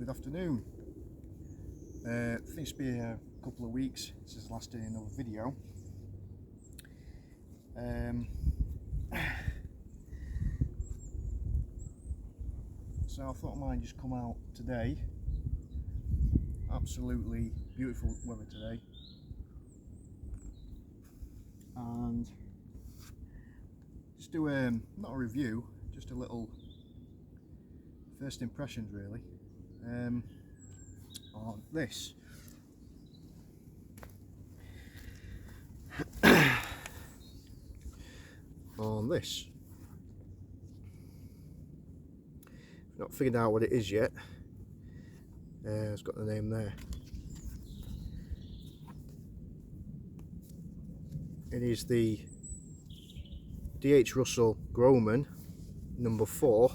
Good afternoon. I think it's been a couple of weeks since last day another video. So I thought I might just come out today. Absolutely beautiful weather today, and just do not a review, just a little first impressions really on this. On this. I've not figured out what it is yet. It's got the name there. It is the D.H. Russell Grohman number 4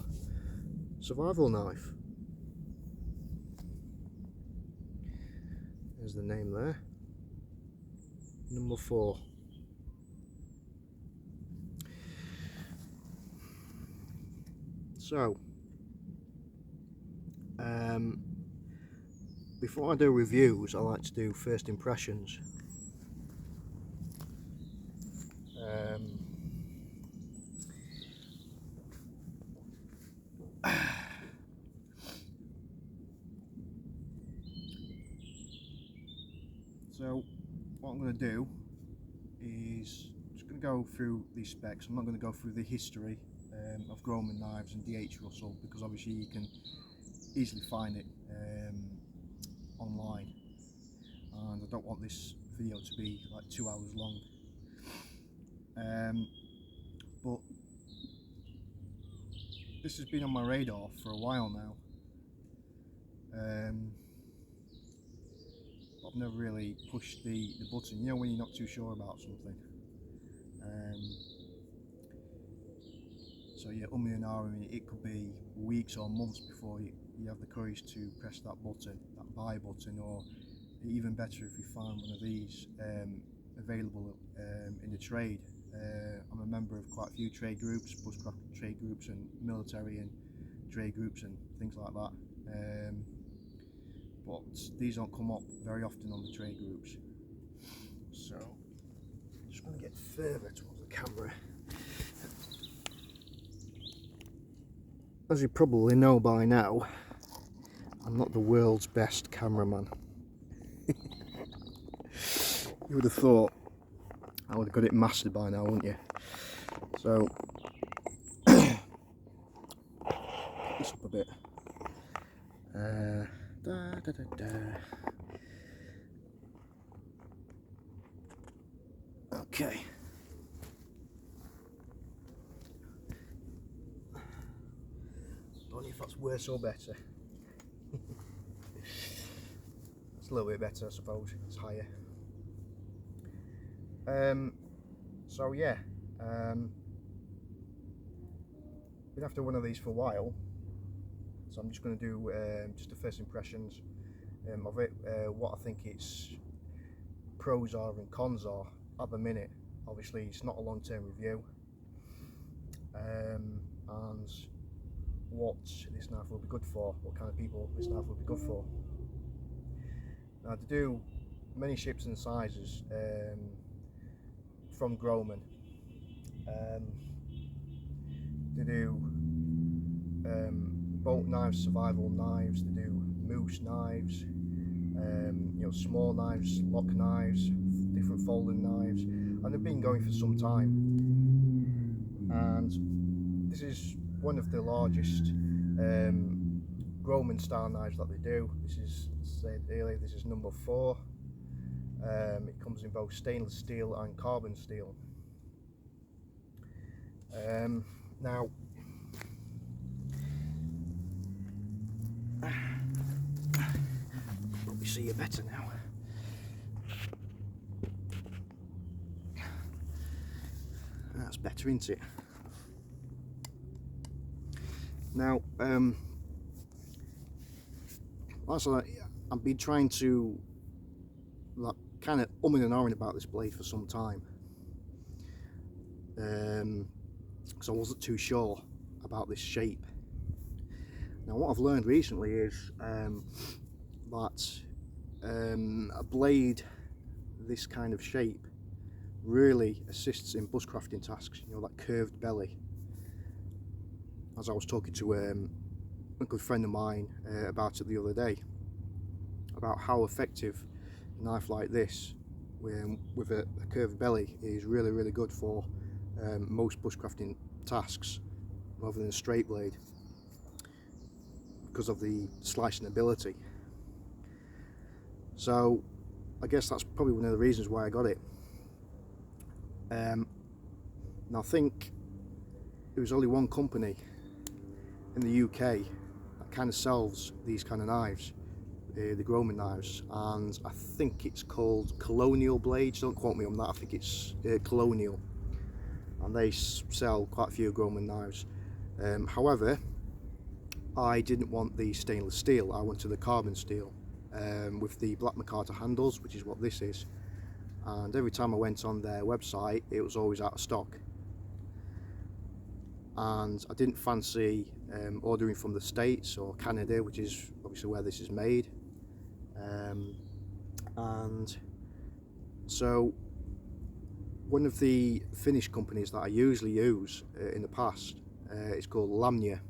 survival knife. There's the name there. Number 4. So, before I do reviews, I like to do first impressions. So what I'm going to do is just going to go through these specs. I'm not going to go through the history of Grohman knives and D.H. Russell, because obviously you can easily find it online, and I don't want this video to be like 2 hours long. But this has been on my radar for a while now. I've never really pushed the button, you know, when you're not too sure about something. So yeah, and ahhing, it could be weeks or months before you have the courage to press that button, that buy button, or even better if you find one of these available in the trade. I'm a member of quite a few trade groups, bushcraft trade groups and military and trade groups and things like that. But these don't come up very often on the trade groups. So, just want to get further towards the camera. As you probably know by now, I'm not the world's best cameraman. You would have thought I would have got it mastered by now, wouldn't you? So, pick this up a bit. Okay. Don't know if that's worse or better. It's a little bit better, I suppose. It's higher. So yeah, been after one of these for a while, so I'm just going to do just the first impressions of it, what I think its pros are and cons are at the minute. Obviously it's not a long-term review, and what this knife will be good for, what kind of people this knife will be good for. Now, to do many shapes and sizes from Grohman, they do bolt knives, survival knives, they do moose knives, you know, small knives, lock knives, different folding knives, and they've been going for some time. And this is one of the largest Grohman style knives that they do. This is, said earlier, this is number 4. It comes in both stainless steel and carbon steel. Now, probably see you better now. That's better, isn't it? Now, also, I've been trying to like kind of and ahhing about this blade for some time, because I wasn't too sure about this shape. Now what I've learned recently is that a blade this kind of shape really assists in bushcrafting tasks, you know, that curved belly. As I was talking to a good friend of mine about it the other day, about how effective a knife like this with a curved belly is really good for most bushcrafting tasks rather than a straight blade, because of the slicing ability. So I guess that's probably one of the reasons why I got it. And I think there was only one company in the UK that kind of sells these kind of knives, the Grohman knives, and I think it's called Colonial Blades. Don't quote me on that. I think it's Colonial, and they sell quite a few Grohman knives. However, I didn't want the stainless steel. I wanted the carbon steel with the black micarta handles, which is what this is. And every time I went on their website, it was always out of stock. And I didn't fancy ordering from the States or Canada, which is obviously where this is made. And so one of the Finnish companies that I usually use in the past is called Lamnia,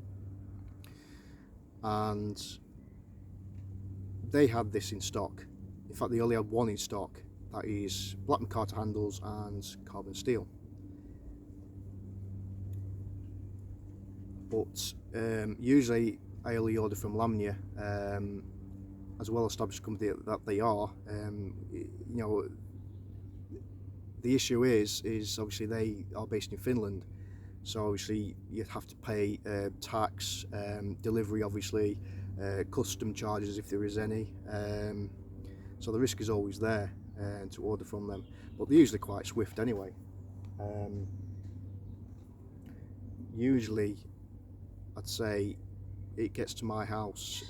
and they had this in stock. In fact, they only had one in stock, that is black micarta handles and carbon steel. But usually I only order from Lamnia, as a well-established company that they are. You know, the issue is obviously they are based in Finland, so obviously you'd have to pay tax, delivery obviously, custom charges if there is any, so the risk is always there to order from them, but they're usually quite swift anyway. Usually I'd say it gets to my house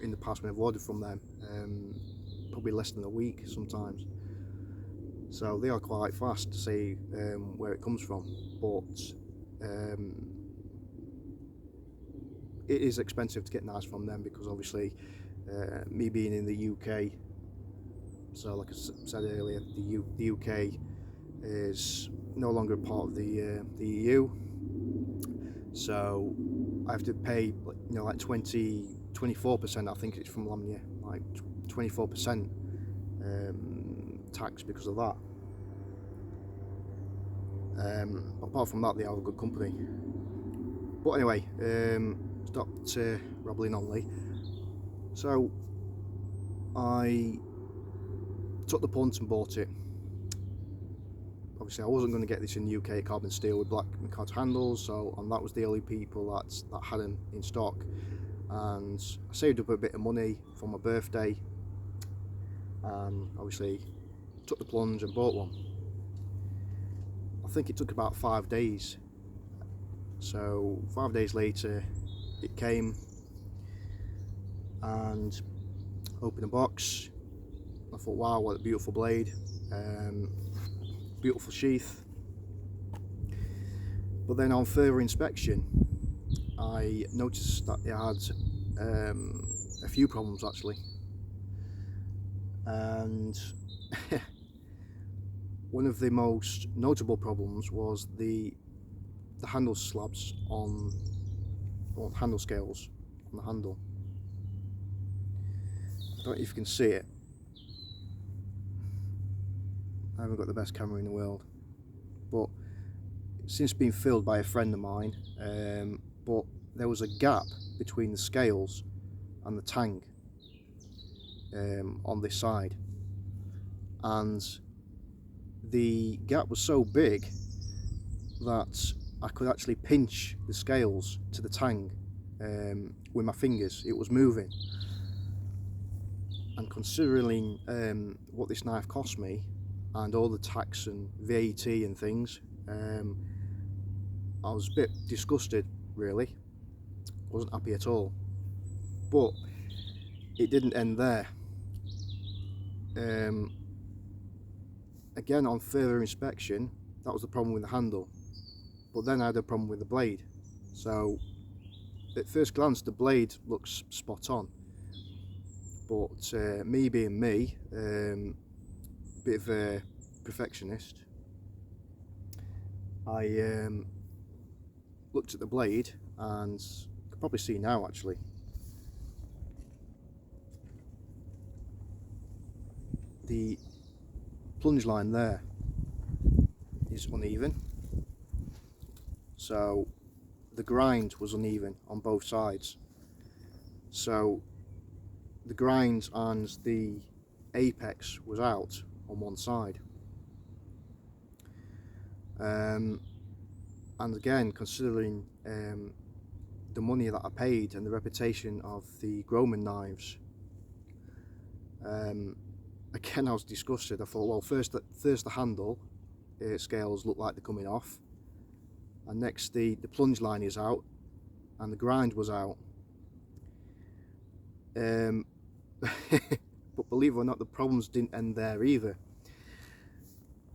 in the past when I've ordered from them probably less than a week sometimes, so they are quite fast to see where it comes from. But it is expensive to get knives from them, because obviously me being in the UK, so like I said earlier, the UK is no longer part of the EU, so I have to pay, you know, like 24%, I think it's from Lamnia, like 24% tax because of that. Apart from that, they are a good company. But anyway, stopped rambling only. So I took the punt and bought it. Obviously I wasn't going to get this in the UK, carbon steel with black micarta handles, and that was the only people that had them in stock. And I saved up a bit of money for my birthday, and obviously took the plunge and bought one. I think it took about 5 days. So 5 days later it came, and opened the box. I thought, wow, what a beautiful blade, beautiful sheath. But then on further inspection I noticed that it had a few problems actually, and one of the most notable problems was the handle slabs on handle scales on the handle. I don't know if you can see it. I haven't got the best camera in the world, but it's since been filled by a friend of mine, but there was a gap between the scales and the tang on this side, and the gap was so big that I could actually pinch the scales to the tang with my fingers. It was moving, and considering what this knife cost me and all the tax and VAT and things, I was a bit disgusted really. Wasn't happy at all. But it didn't end there. Again, on further inspection, that was the problem with the handle, but then I had a problem with the blade. So at first glance the blade looks spot on, but me being me, bit of a perfectionist, I looked at the blade and you can probably see now actually, the plunge line there is uneven, so the grind was uneven on both sides. So the grind and the apex was out on one side. And again, considering the money that I paid and the reputation of the Grohman knives, again I was disgusted. I thought, well, first the handle scales look like they're coming off, and next the plunge line is out and the grind was out. But believe it or not, the problems didn't end there either.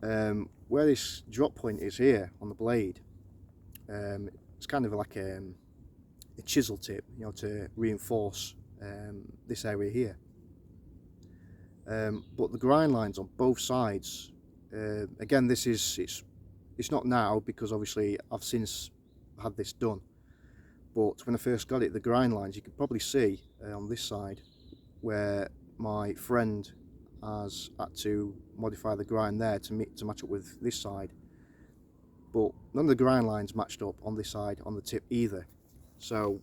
Where this drop point is here on the blade, it's kind of like a chisel tip, you know, to reinforce this area here. But the grind lines on both sides, again, it's not now because obviously I've since had this done, but when I first got it, the grind lines, you can probably see on this side where my friend has had to modify the grind there to match up with this side, but none of the grind lines matched up on this side on the tip either. So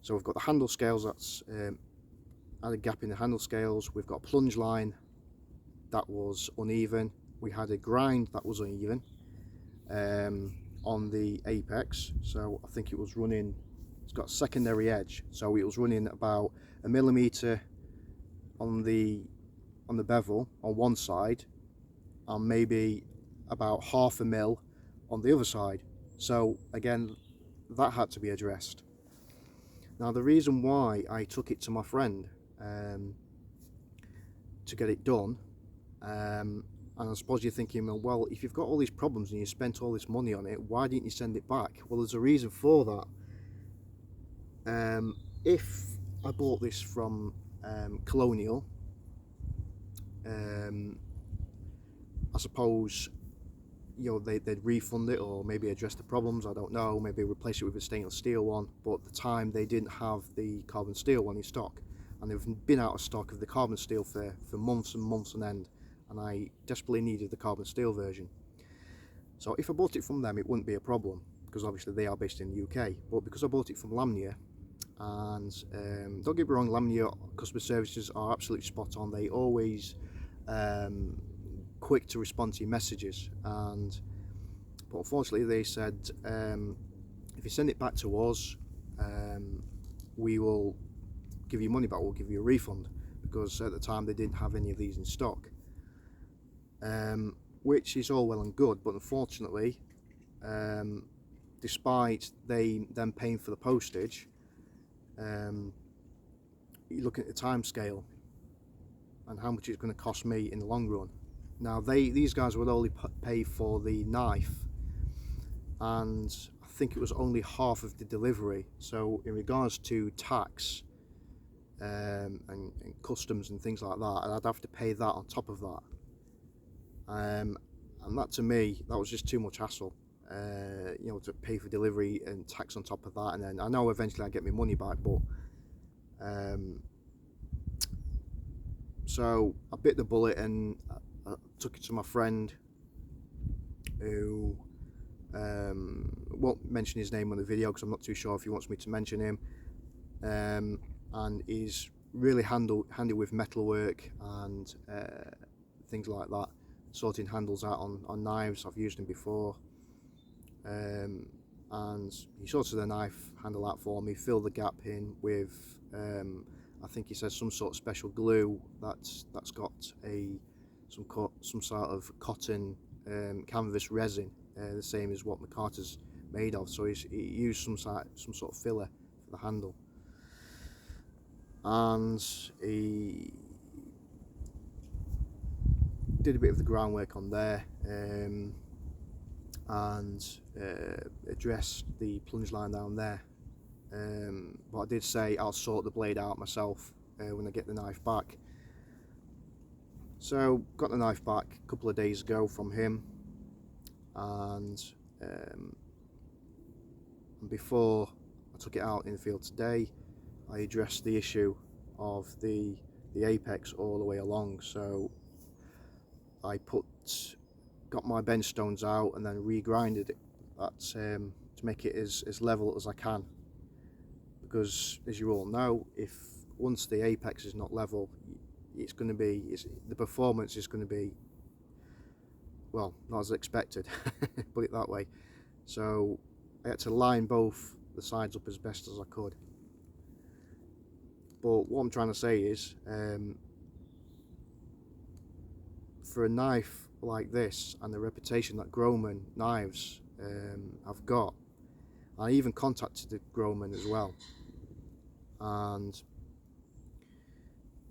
we've got the handle scales that's had a gap in the handle scales. We've got a plunge line that was uneven. We had a grind that was uneven on the apex, so I think it was running, it's got a secondary edge, so it was running about 1 millimeter on the bevel on one side and maybe about 0.5 mil on the other side. So again, that had to be addressed. Now the reason why I took it to my friend to get it done, and I suppose you're thinking, well, if you've got all these problems and you spent all this money on it, why didn't you send it back? Well, there's a reason for that. If I bought this from Colonial, I suppose, you know, they'd refund it or maybe address the problems, I don't know, maybe replace it with a stainless steel one, but at the time they didn't have the carbon steel one in stock, and they've been out of stock of the carbon steel for months and months on end, and I desperately needed the carbon steel version. So if I bought it from them, it wouldn't be a problem, because obviously they are based in the UK, but because I bought it from Lamnia, and don't get me wrong, Lamnia customer services are absolutely spot on. They always quick to respond to your messages, but unfortunately they said, if you send it back to us, we will give you money back, we'll give you a refund, because at the time they didn't have any of these in stock, which is all well and good, but unfortunately, despite them paying for the postage, you look at the time scale and how much it's going to cost me in the long run. Now these guys would only pay for the knife, and I think it was only half of the delivery. So in regards to tax and customs and things like that, I'd have to pay that on top of that, and that, to me, that was just too much hassle. You know, to pay for delivery and tax on top of that, and then I know eventually I get my money back, but so I bit the bullet and I took it to my friend, who won't mention his name on the video because I'm not too sure if he wants me to mention him, and he's really handy with metalwork and things like that, sorting handles out on knives. I've used him before, and he sorted the knife handle out for me, filled the gap in with I think he says some sort of special glue that's got some sort of cotton canvas resin, the same as what McCarter's made of. So he used some sort of filler for the handle, and he did a bit of the groundwork on there, and addressed the plunge line down there. but I did say I'll sort the blade out myself when I get the knife back. So got the knife back a couple of days ago from him, and before I took it out in the field today, I addressed the issue of the apex all the way along. So I got my bench stones out and then regrinded it to make it as level as I can, because as you all know, if once the apex is not level, the performance is going to be, well, not as expected, put it that way. So I had to line both the sides up as best as I could. But what I'm trying to say is, for a knife like this and the reputation that Grohman knives have got, I even contacted the Grohman as well, and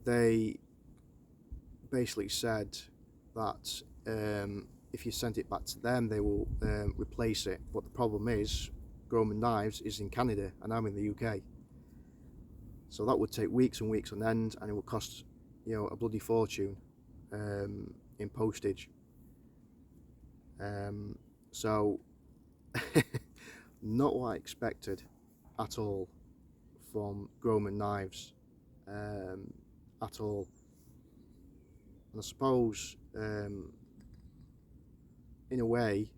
they basically said that if you send it back to them, they will replace it. But the problem is, Grohman Knives is in Canada and I'm in the UK, so that would take weeks and weeks on end, and it would cost, you know, a bloody fortune in postage. So not what I expected at all from Grohman Knives, at all. And I suppose in a way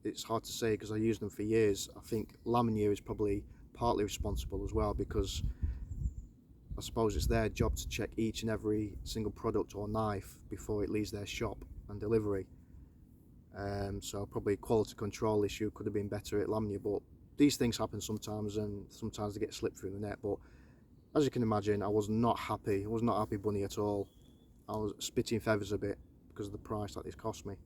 it's hard to say because I used them for years. I think Thankyou is probably partly responsible as well, because I suppose it's their job to check each and every single product or knife before it leaves their shop and delivery. So probably a quality control issue could have been better at Thankyou, but these things happen sometimes, and sometimes they get slipped through the net. But as you can imagine, I was not happy. I was not happy bunny at all. I was spitting feathers a bit because of the price that this cost me.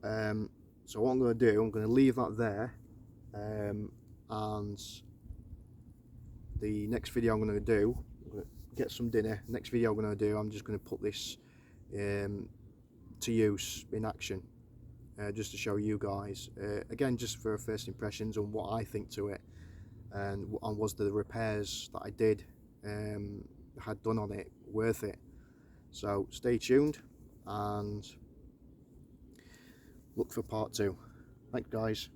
So what I'm going to do, I'm going to leave that there, and the next video I'm going to do, I'm going to get some dinner. Next video I'm going to do, I'm just going to put this to use in action, just to show you guys, again, just for first impressions on what I think to it, and was the repairs that I did had done on it worth it. So stay tuned and look for part 2. Thanks guys.